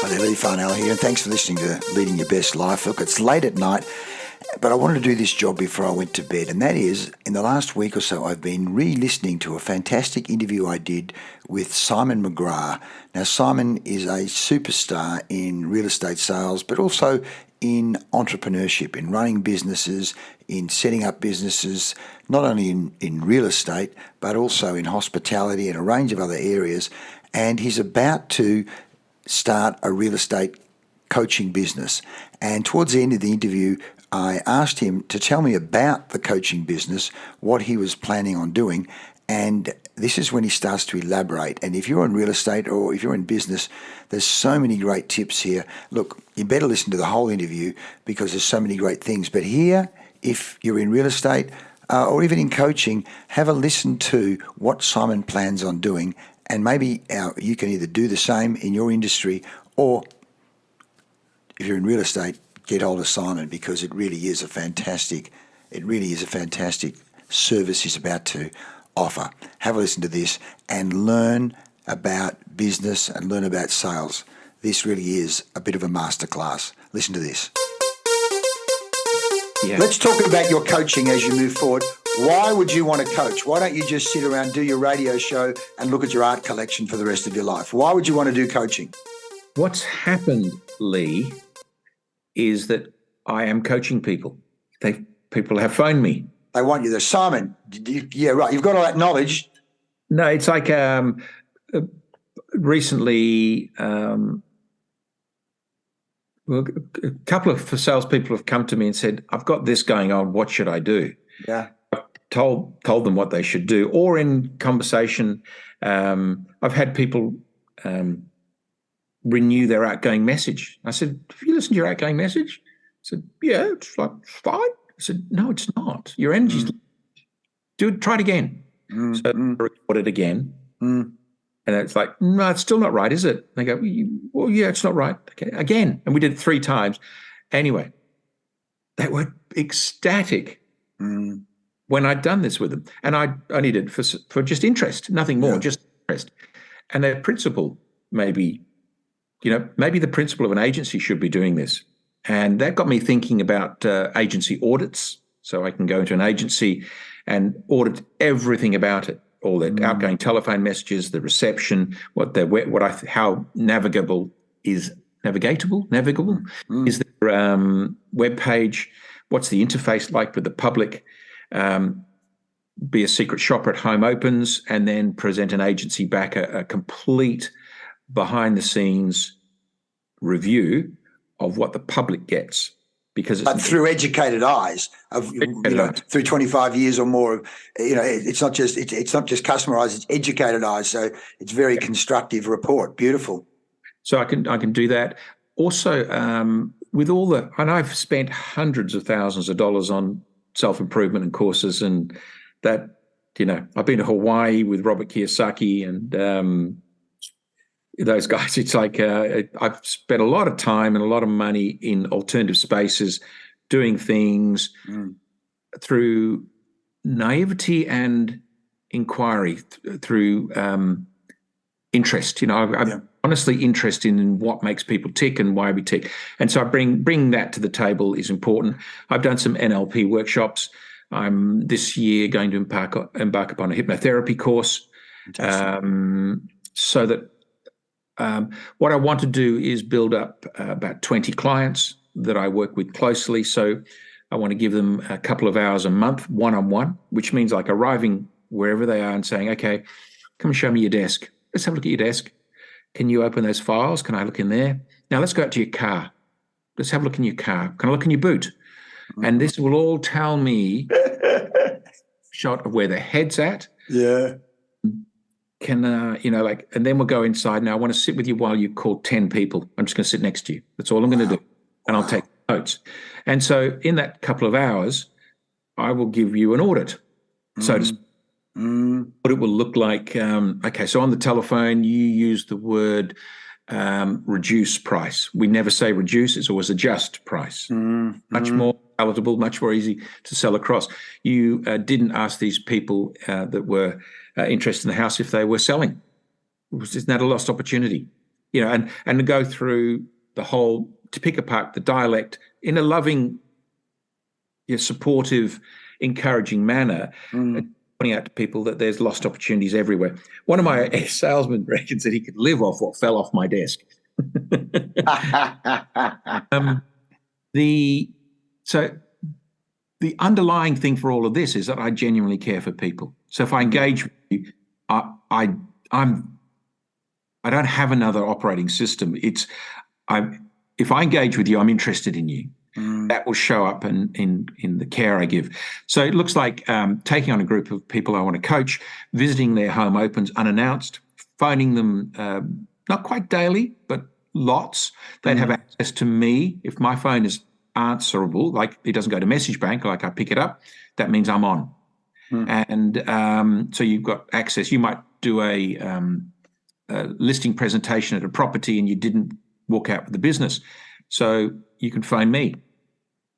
Hi there, Lee Farnell here, and thanks for listening to Leading Your Best Life. Look, it's late at night, but I wanted to do this job before I went to bed, and that is, in the last week or so, I've been re-listening to a fantastic interview I did with Simon McGrath. Now, Simon is a superstar in real estate sales, but also in entrepreneurship, in running businesses, in setting up businesses, not only in real estate, but also in hospitality and a range of other areas. And he's about to start a real estate coaching business. And towards the end of the interview, I asked him to tell me about the coaching business, what he was planning on doing, and this is when he starts to elaborate. And if you're in real estate or if you're in business, there's so many great tips here. Look, you better listen to the whole interview because there's so many great things. But here, if you're in real estate or even in coaching, have a listen to what Simon plans on doing. And maybe you can either do the same in your industry, or if you're in real estate, get hold of Simon, because it really is a fantastic service he's about to offer. Have a listen to this and learn about business and learn about sales. This really is a bit of a masterclass. Listen to this. Yeah. Let's talk about your coaching as you move forward. Why would you want to coach? Why don't you just sit around, do your radio show and look at your art collection for the rest of your life? Why would you want to do coaching? What's happened, Lee, is that I am coaching people. People have phoned me. They want you there. Simon, yeah, right. You've got all that knowledge. No, it's like recently a couple of salespeople have come to me and said, I've got this going on. What should I do? Yeah. I've told them what they should do. Or in conversation, I've had people renew their outgoing message. I said, have you listened to your outgoing message? I said, yeah, it's fine. I said, no, it's not. Your energy's try it again. So I record it again. And it's like, no, it's still not right, is it? They go, well, yeah, it's not right. Okay, again. And we did it 3 times. Anyway, they were ecstatic when I'd done this with them. And I only did for just interest, nothing more, just interest. And their principal maybe the principal of an agency should be doing this. And that got me thinking about agency audits. So I can go into an agency and audit everything about it, all the outgoing telephone messages, the reception, how navigable is their web page, what's the interface like with the public, be a secret shopper at home opens, and then present an agency back a complete behind-the-scenes review of what the public gets, but through educated eyes through 25 years or more. It's not just customer eyes; it's educated eyes. So it's very constructive report. Beautiful. So I can do that. Also, and I've spent hundreds of thousands of dollars on self-improvement and courses, and that I've been to Hawaii with Robert Kiyosaki and those guys. It's like I've spent a lot of time and a lot of money in alternative spaces doing things through naivety and inquiry, through interest. I'm honestly interested in what makes people tick and why we tick. And so I bring that to the table is important. I've done some NLP workshops. I'm this year going to embark upon a hypnotherapy course, so that what I want to do is build up about 20 clients that I work with closely. So I want to give them a couple of hours a month, one-on-one, which means like arriving wherever they are and saying, okay, come and show me your desk. Let's have a look at your desk. Can you open those files? Can I look in there? Now let's go out to your car. Let's have a look in your car. Can I look in your boot? And this will all tell me a shot of where the head's at. Yeah. And then we'll go inside. Now I want to sit with you while you call 10 people. I'm just going to sit next to you. That's all I'm going to do. And I'll take notes. And so in that couple of hours, I will give you an audit. So to speak. What it will look like. Okay, so on the telephone, you use the word reduce price. We never say reduce, it's always adjust price. Much more palatable, much more easy to sell across. You didn't ask these people that were interested in the house if they were selling. Isn't that a lost opportunity? and to go through the whole, to pick apart the dialect in a loving, supportive, encouraging manner, pointing out to people that there's lost opportunities everywhere. One of my ex-salesmen reckons that he could live off what fell off my desk. So the underlying thing for all of this is that I genuinely care for people. So if I engage with you, I don't have another operating system. If I engage with you, I'm interested in you. That will show up in the care I give. So it looks like taking on a group of people I want to coach, visiting their home opens unannounced, phoning them not quite daily, but lots. They'd have access to me. If my phone is answerable, like it doesn't go to message bank, like I pick it up, that means I'm on. And so you've got access. You might do a listing presentation at a property and you didn't walk out with the business. So you can phone me.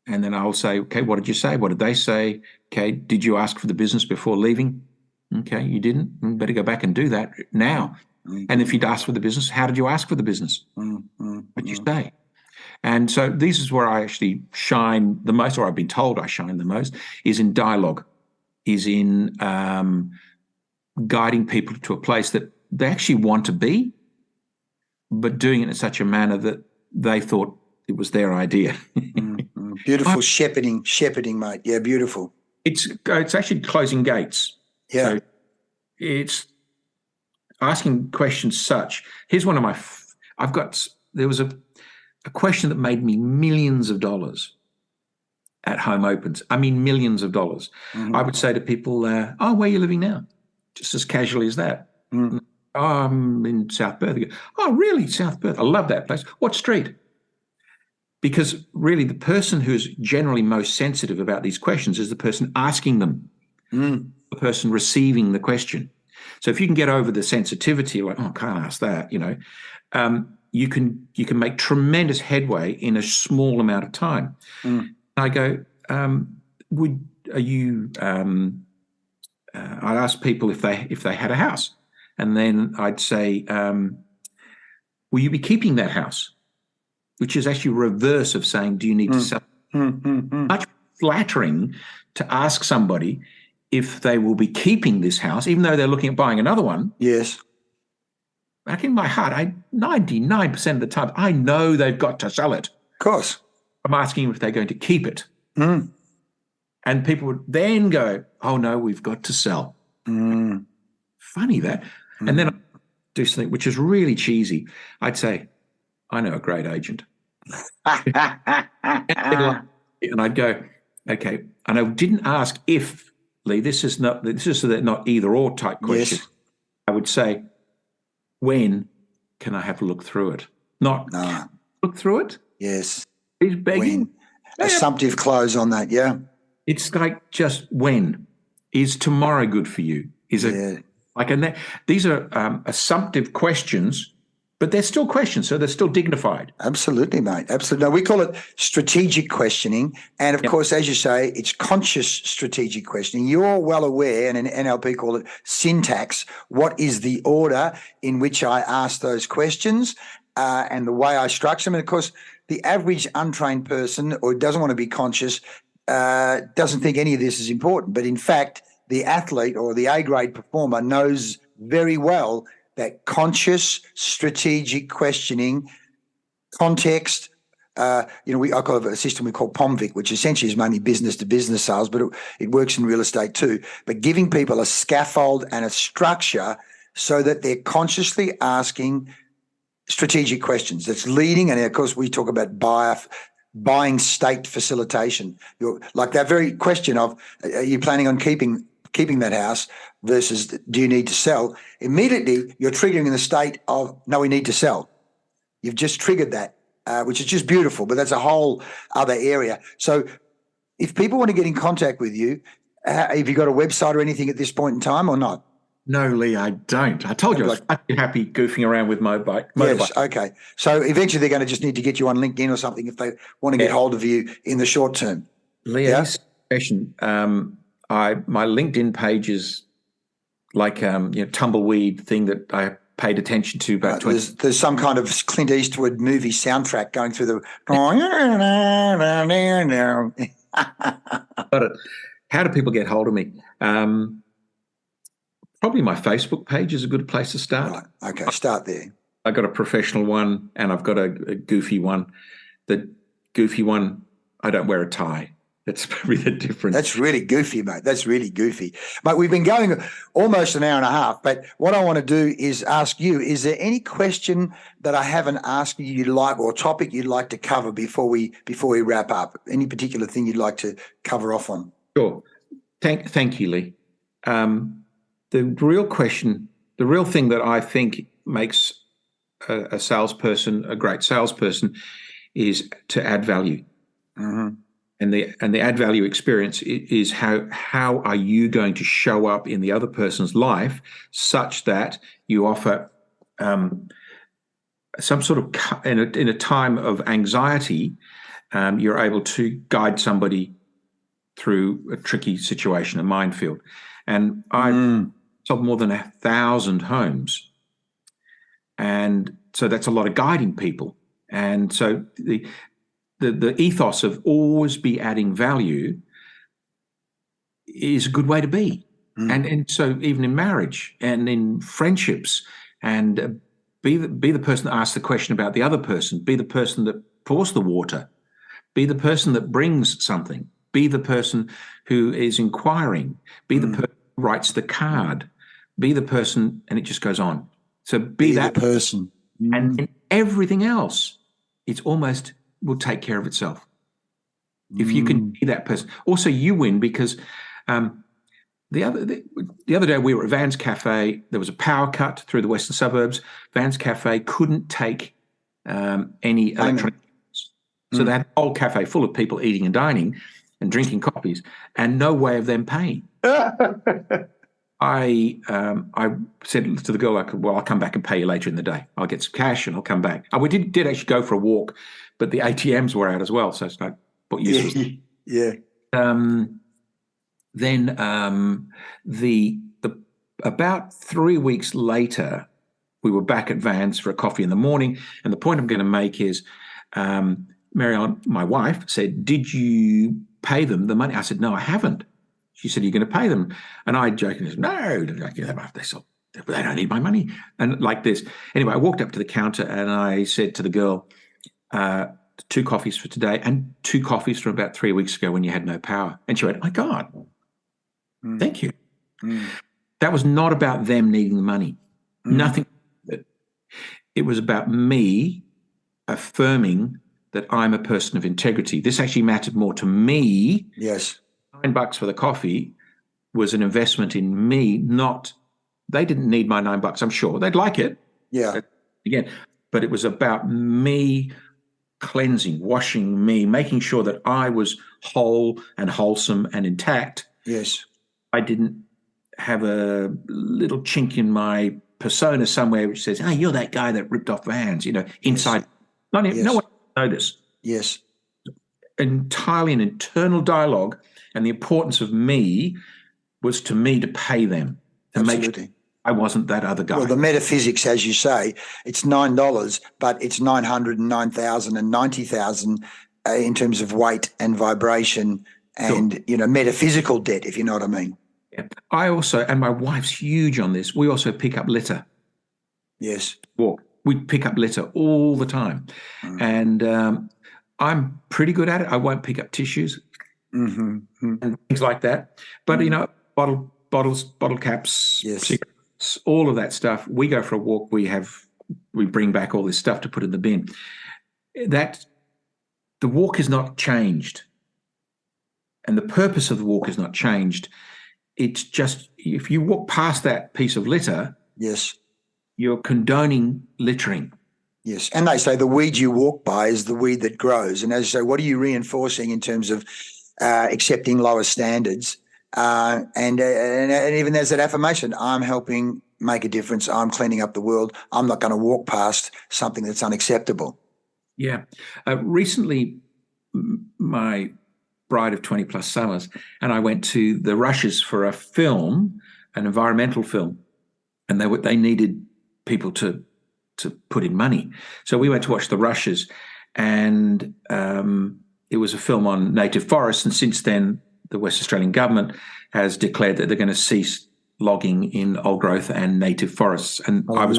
And then I'll say, okay, what did you say? What did they say? Okay, did you ask for the business before leaving? Okay, you didn't. You better go back and do that now. And if you'd asked for the business, how did you ask for the business? What did you say? And so this is where I actually shine the most, or I've been told I shine the most, is in dialogue, is in guiding people to a place that they actually want to be, but doing it in such a manner that they thought it was their idea. Beautiful shepherding, mate. Yeah, beautiful. It's actually closing gates. Yeah. So it's asking questions such. Here's one of my, there was a question that made me millions of dollars at home opens. I mean, millions of dollars. I would say to people, where are you living now? Just as casually as that. Oh, I'm in South Perth. They go, oh, really? South Perth? I love that place. What street? Because really the person who's generally most sensitive about these questions is the person asking them, the person receiving the question. So if you can get over the sensitivity, like, oh, I can't ask that, you can make tremendous headway in a small amount of time. I go, I'd ask people if they had a house, and then I'd say, will you be keeping that house? Which is actually reverse of saying, do you need to sell? Much flattering to ask somebody if they will be keeping this house, even though they're looking at buying another one. Yes. Back in my heart, 99% of the time, I know they've got to sell it. Of course. I'm asking if they're going to keep it. And people would then go, oh, no, we've got to sell. Funny that. And then I do something which is really cheesy. I'd say, I know a great agent. And I'd go, okay. And I didn't ask if, Lee, this is not either or type question. Yes. I would say, when can I have a look through it? Not look through it. Yes. He's begging. Assumptive close on that, yeah. It's like, just when. Is tomorrow good for you? Is it these are assumptive questions, but they're still questions, so they're still dignified. Absolutely, mate. Absolutely. No, we call it strategic questioning. And, of course, as you say, it's conscious strategic questioning. You're well aware, and in NLP call it syntax, what is the order in which I ask those questions and the way I structure them. And, of course, the average untrained person or doesn't want to be conscious doesn't think any of this is important. But, in fact, the athlete or the A-grade performer knows very well that conscious strategic questioning, context, I call it a system we call POMVIC, which essentially is mainly business-to-business sales, but it works in real estate too. But giving people a scaffold and a structure so that they're consciously asking strategic questions that's leading. And, of course, we talk about buying state facilitation. Like that very question of, are you planning on keeping that house versus do you need to sell? Immediately you're triggering in the state of, no, we need to sell. You've just triggered that, which is just beautiful, but that's a whole other area. So if people want to get in contact with you, have you got a website or anything at this point in time or not? No, Lee, I don't. I told you I was happy goofing around with motorbike. Yes, okay. So eventually they're going to just need to get you on LinkedIn or something if they want to get hold of you in the short term. Lee, this question, my LinkedIn page is like tumbleweed thing that I paid attention to about 20. There's some kind of Clint Eastwood movie soundtrack going through the. Got it. How do people get hold of me? Probably my Facebook page is a good place to start. Right. Okay, start there. I've got a professional one and I've got a goofy one. The goofy one, I don't wear a tie. That's probably the difference. That's really goofy, mate. That's really goofy. Mate, we've been going almost an hour and a half, but what I want to do is ask you, is there any question that I haven't asked you you'd like, or topic you'd like to cover before we wrap up? Any particular thing you'd like to cover off on? Sure. Thank you, Lee. The real question, the real thing that I think makes a salesperson a great salesperson is to add value. Mm-hmm. And the add value experience is how are you going to show up in the other person's life such that you offer some sort of, in a time of anxiety, you're able to guide somebody through a tricky situation, a minefield. And I've sold more than 1,000 homes. And so that's a lot of guiding people. And so the ethos of always be adding value is a good way to be. And so even in marriage and in friendships, and be the person that asks the question about the other person, be the person that pours the water, be the person that brings something, be the person who is inquiring, be the person who writes the card, be the person, and it just goes on. So be that person. And in everything else, it's almost will take care of itself. If you can be that person. Also, you win because the other day we were at Van's Cafe. There was a power cut through the western suburbs. Van's Cafe couldn't take any electronic. So they had a whole cafe full of people eating and dining and drinking coffees and no way of them paying. I said to the girl, well, I'll come back and pay you later in the day. I'll get some cash and I'll come back. We did actually go for a walk, but the ATMs were out as well. So it's like, what use was it? Yeah. Then about 3 weeks later, we were back at Van's for a coffee in the morning. And the point I'm going to make is, Marianne, my wife, said, did you pay them the money? I said, no, I haven't. She said, you're going to pay them. And I jokingly said, no, they don't need my money. And like this. Anyway, I walked up to the counter and I said to the girl, 2 coffees for today and 2 coffees from about 3 weeks ago when you had no power. And she went, my God, thank you. That was not about them needing the money. Nothing. It was about me affirming that I'm a person of integrity. This actually mattered more to me. Yes. $9 for the coffee was an investment in me, not, they didn't need my $9. I'm sure they'd like it. Yeah. Again, but it was about me cleansing, washing me, making sure that I was whole and wholesome and intact. Yes. I didn't have a little chink in my persona somewhere which says, hey, you're that guy that ripped off Vans, inside. Yes. No one knows this. Yes. Entirely an internal dialogue, and the importance of me was to me to pay them, to Absolutely. make sure I wasn't that other guy. Well, the metaphysics, as you say, it's $9, but it's 909,000 and 90,000 in terms of weight and vibration and, metaphysical debt, if you know what I mean. Yeah. I also, and my wife's huge on this, we also pick up litter. Yes. We pick up litter all the time. And I'm pretty good at it. I won't pick up tissues and things like that. But, bottles, bottle caps, yes. cigarettes, all of that stuff. We go for a walk. We bring back all this stuff to put in the bin. That the walk is not changed. And the purpose of the walk is not changed. It's just, if you walk past that piece of litter, yes, you're condoning littering. Yes. And they say the weed you walk by is the weed that grows. And as you say, what are you reinforcing in terms of accepting lower standards? And even there's that affirmation, I'm helping make a difference. I'm cleaning up the world. I'm not going to walk past something that's unacceptable. Yeah. Recently, my bride of 20 plus summers, and I went to the Rushes for a film, an environmental film, and they needed people to put in money. So we went to watch The Rushes, and it was a film on native forests. And since then, the West Australian government has declared that they're going to cease logging in old growth and native forests. And I was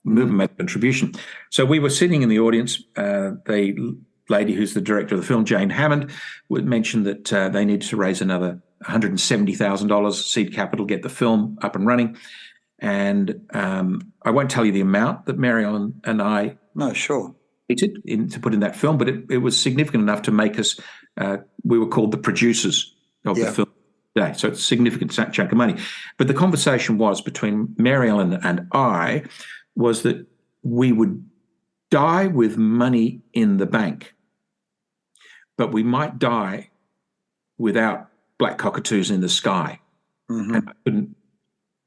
movement made a contribution. So we were sitting in the audience. The lady who's the director of the film, Jane Hammond, would mention that they needed to raise another $170,000 seed capital, get the film up and running. And I won't tell you the amount that Mary Ellen and I needed to put in that film, but it was significant enough to make us, we were called the producers of the film today. So it's a significant chunk of money. But the conversation was between Mary Ellen and I was that we would die with money in the bank, but we might die without black cockatoos in the sky. And I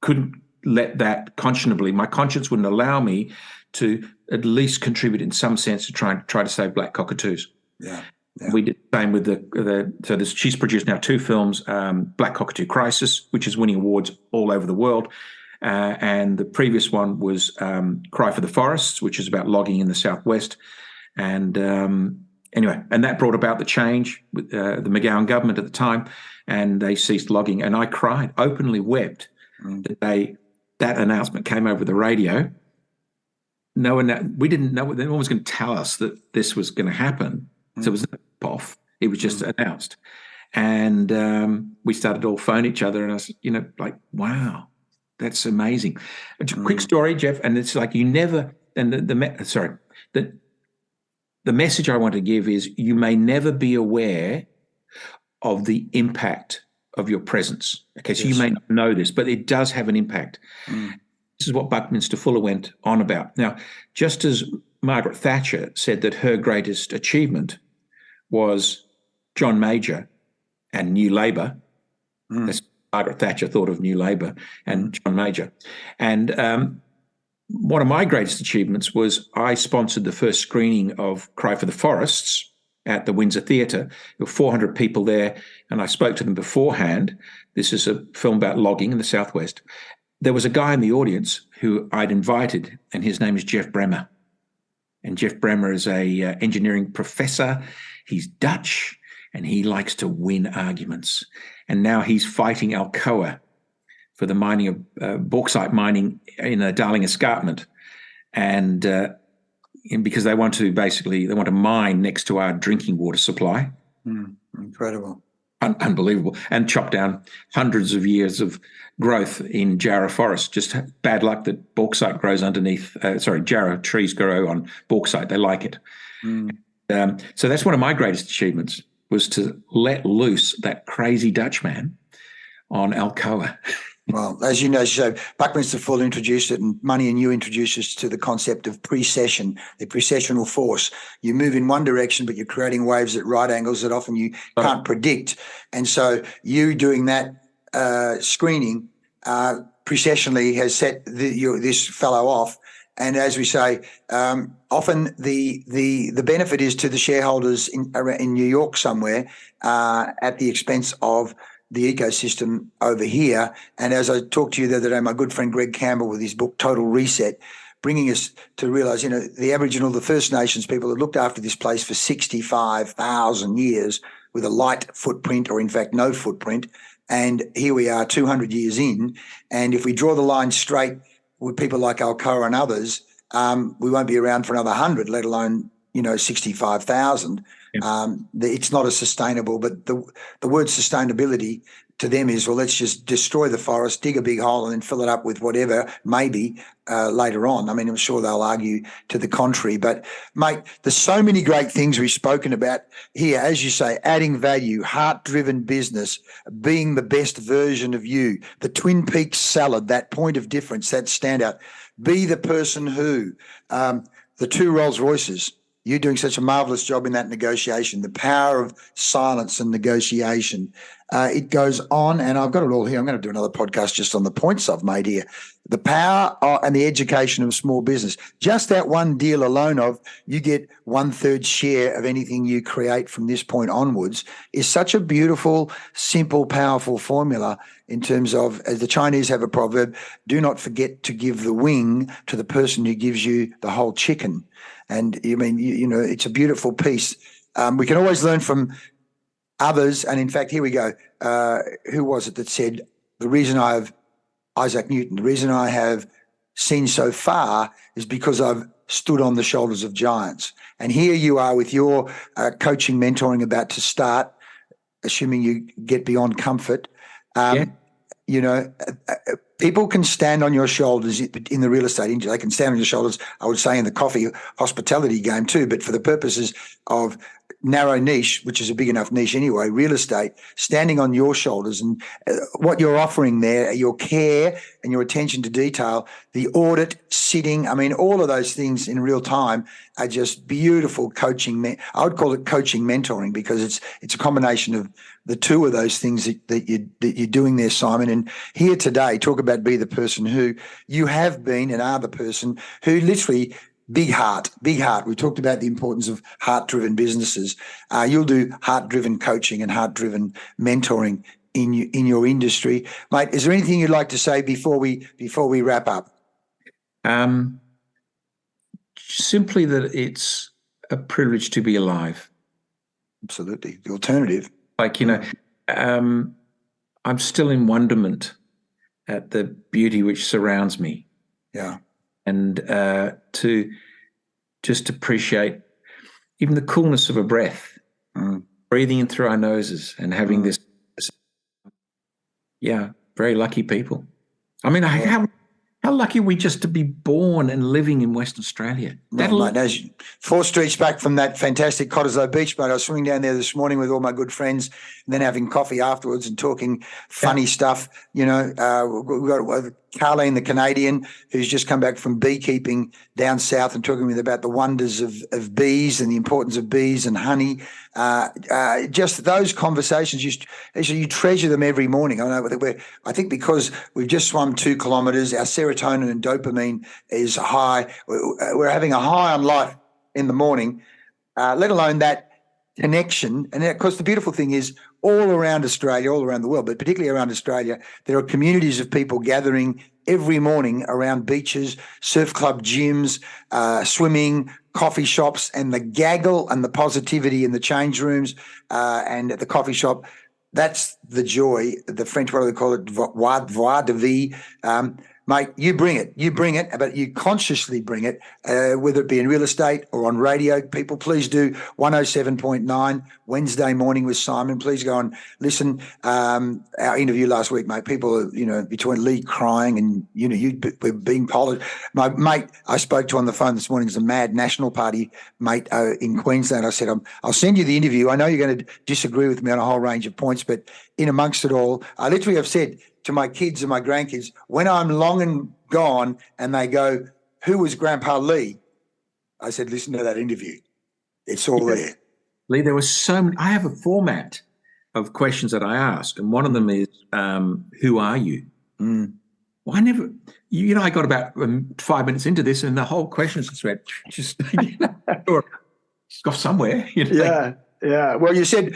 couldn't let that conscionably, my conscience wouldn't allow me to at least contribute in some sense to try to save black cockatoos. We did the same with she's produced now 2 films, Black Cockatoo Crisis, which is winning awards all over the world. And the previous one was Cry for the Forests, which is about logging in the southwest. And anyway, and that brought about the change with the McGowan government at the time, and they ceased logging. And I cried, openly wept that that announcement came over the radio. We didn't know. No one was going to tell us that this was going to happen. So it was no off. It was just announced. And we started all phone each other, and I was, like, wow. That's amazing. A quick story, Jeff, and it's like you never. And the message I want to give is you may never be aware of the impact of your presence. Okay, so you may not know this, but it does have an impact. This is what Buckminster Fuller went on about. Now, just as Margaret Thatcher said that her greatest achievement was John Major and New Labour. That's Margaret Thatcher thought of New Labour and John Major. And one of my greatest achievements was I sponsored the first screening of Cry for the Forests at the Windsor Theatre. There were 400 people there, and I spoke to them beforehand. This is a film about logging in the southwest. There was a guy in the audience who I'd invited, and his name is Jeff Bremer. And Jeff Bremer is a engineering professor. He's Dutch, and he likes to win arguments. And now he's fighting Alcoa for the mining of bauxite mining in a Darling Escarpment. And because they want to mine next to our drinking water supply. Incredible. Unbelievable. And chop down hundreds of years of growth in Jarrah forest. Just bad luck that bauxite grows underneath, Jarrah trees grow on bauxite. They like it. So that's one of my greatest achievements, was to let loose that crazy Dutchman on Alcoa. Well, as you know, so Buckminster Fuller introduced it, and Money and you introduced us to the concept of precession, the precessional force. You move in one direction, but you're creating waves at right angles that often you can't predict. And so you doing that screening precessionally has set this fellow off. And as we say, often the benefit is to the shareholders in New York somewhere at the expense of the ecosystem over here. And as I talked to you the other day, my good friend Greg Campbell with his book Total Reset, bringing us to realise, the Aboriginal, the First Nations people that looked after this place for 65,000 years with a light footprint, or in fact no footprint. And here we are 200 years in. And if we draw the line straight with people like Alcoa and others, we won't be around for another 100, let alone 65,000. It's not as sustainable, but the word sustainability to them is, well, let's just destroy the forest, dig a big hole, and then fill it up with whatever, maybe later on. I mean, I'm sure they'll argue to the contrary. But, mate, there's so many great things we've spoken about here. As you say, adding value, heart-driven business, being the best version of you, the Twin Peaks salad, that point of difference, that standout. Be the person who, the 2 Rolls Royces, you're doing such a marvellous job in that negotiation, the power of silence and negotiation. It goes on, and I've got it all here. I'm going to do another podcast just on the points I've made here. The power and the education of small business. Just that one deal alone of you get 1/3 share of anything you create from this point onwards is such a beautiful, simple, powerful formula in terms of, as the Chinese have a proverb, do not forget to give the wing to the person who gives you the whole chicken. And you mean, you know, it's a beautiful piece. We can always learn from others, and in fact, here we go. Who was it that said, the reason I have Isaac Newton, the reason I have seen so far is because I've stood on the shoulders of giants. And here you are with your coaching, mentoring about to start, assuming you get beyond comfort. You know, people can stand on your shoulders in the real estate industry. They can stand on your shoulders, I would say, in the coffee hospitality game too, but for the purposes of narrow niche, which is a big enough niche anyway, real estate, standing on your shoulders, and what you're offering there, your care and your attention to detail, the audit, sitting, I mean, all of those things in real time are just beautiful coaching. I would call it coaching mentoring, because it's a combination of the two of those things that you're doing there, Simon. And here today, talk about be the person who you have been and are the person who literally big heart. We talked about the importance of heart-driven businesses. You'll do heart-driven coaching and heart-driven mentoring in your industry. Mate, is there anything you'd like to say before we wrap up? Simply that it's a privilege to be alive. Absolutely. The alternative. Like, you know, I'm still in wonderment at the beauty which surrounds me. Yeah. And to just appreciate even the coolness of a breath, breathing in through our noses and having this, very lucky people. I mean, how lucky are we just to be born and living in Western Australia? Mate, as 4 streets back from that fantastic Cottesloe Beach, mate, I was swimming down there this morning with all my good friends and then having coffee afterwards and talking funny stuff. You know, we've got Carleen, the Canadian, who's just come back from beekeeping down south and talking with about the wonders of bees and the importance of bees and honey. Just those conversations, you treasure them every morning. I think because we've just swum 2 kilometres, our serotonin and dopamine is high. We're having a high on life in the morning, let alone that connection. And of course, the beautiful thing is all around Australia, all around the world, but particularly around Australia, there are communities of people gathering every morning around beaches, surf club gyms, swimming, coffee shops, and the gaggle and the positivity in the change rooms and at the coffee shop. That's the joy. The French, what do they call it? Voix de vie. Mate, you bring it, but you consciously bring it, whether it be in real estate or on radio. People, please do 107.9 Wednesday morning with Simon. Please go and listen. Our interview last week, mate, people, between Lee crying and, you were being polished. My mate, I spoke to on the phone this morning, is a mad National Party mate in Queensland. I said, I'll send you the interview. I know you're going to disagree with me on a whole range of points, but in amongst it all, I literally have said to my kids and my grandkids, when I'm long and gone and they go, who was Grandpa Lee? I said, listen to that interview. It's all there. Lee, there was so many. I have a format of questions that I ask, and one of them is, who are you? Well, I got about 5 minutes into this and the whole question just off somewhere. Yeah. Well, you said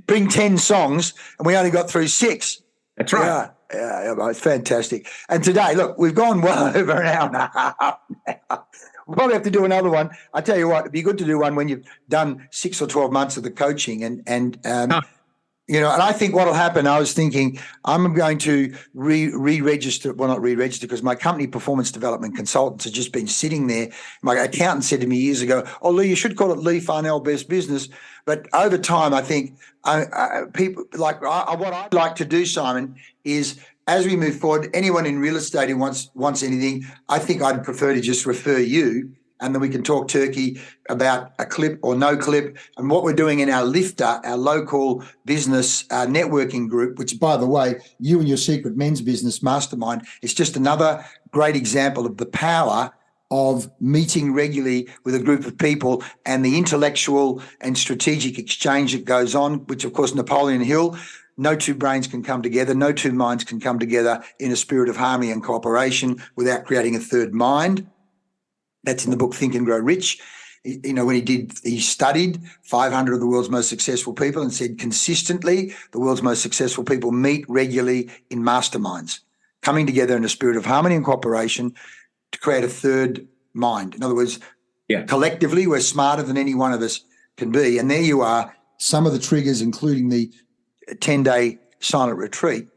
bring 10 songs and we only got through 6. That's right. Yeah, it's fantastic. And today, look, we've gone well over an hour and a half now. We'll probably have to do another one. I tell you what, it'd be good to do one when you've done 6 or 12 months of the coaching and I think what'll happen, I was thinking I'm going to re-register, well, not re-register, because my company, Performance Development Consultants, has just been sitting there. My accountant said to me years ago, oh, Lee, you should call it Lee Farnell Best Business. But over time, I think people what I'd like to do, Simon, is as we move forward, anyone in real estate who wants anything, I think I'd prefer to just refer you, and then we can talk turkey about a clip or no clip and what we're doing in our Lifter, our local business networking group, which, by the way, you and your Secret Men's Business Mastermind, is just another great example of the power of meeting regularly with a group of people and the intellectual and strategic exchange that goes on, which, of course, Napoleon Hill, no two brains can come together, no two minds can come together in a spirit of harmony and cooperation without creating a third mind. That's in the book Think and Grow Rich. You know, when he studied 500 of the world's most successful people and said consistently the world's most successful people meet regularly in masterminds, coming together in a spirit of harmony and cooperation to create a third mind. In other words, collectively we're smarter than any one of us can be. And there you are, some of the triggers, including the 10-day silent retreat.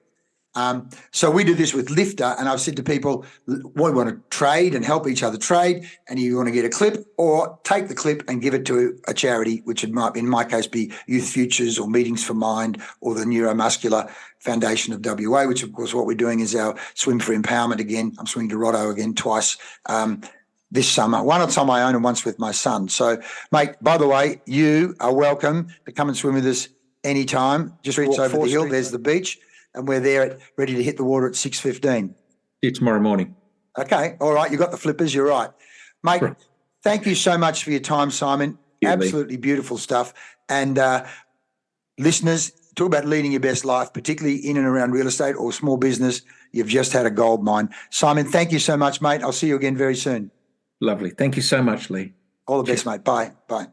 So we do this with Lifter, and I've said to people, we want to trade and help each other trade, and you want to get a clip, or take the clip and give it to a charity, which it might, in my case, be Youth Futures or Meetings for Mind or the Neuromuscular Foundation of WA, which, of course, what we're doing is our Swim for Empowerment again. I'm swimming to Roto again twice this summer, once on my own and once with my son. So, mate, by the way, you are welcome to come and swim with us anytime. Just walk over the hill, there's the beach. And we're there ready to hit the water at 6:15. See you tomorrow morning. Okay. All right. You got the flippers. You're right. Mate, thank you so much for your time, Simon. Absolutely beautiful stuff. And listeners, talk about leading your best life, particularly in and around real estate or small business. You've just had a gold mine. Simon, thank you so much, mate. I'll see you again very soon. Lovely. Thank you so much, Lee. All the best, mate. Bye. Bye.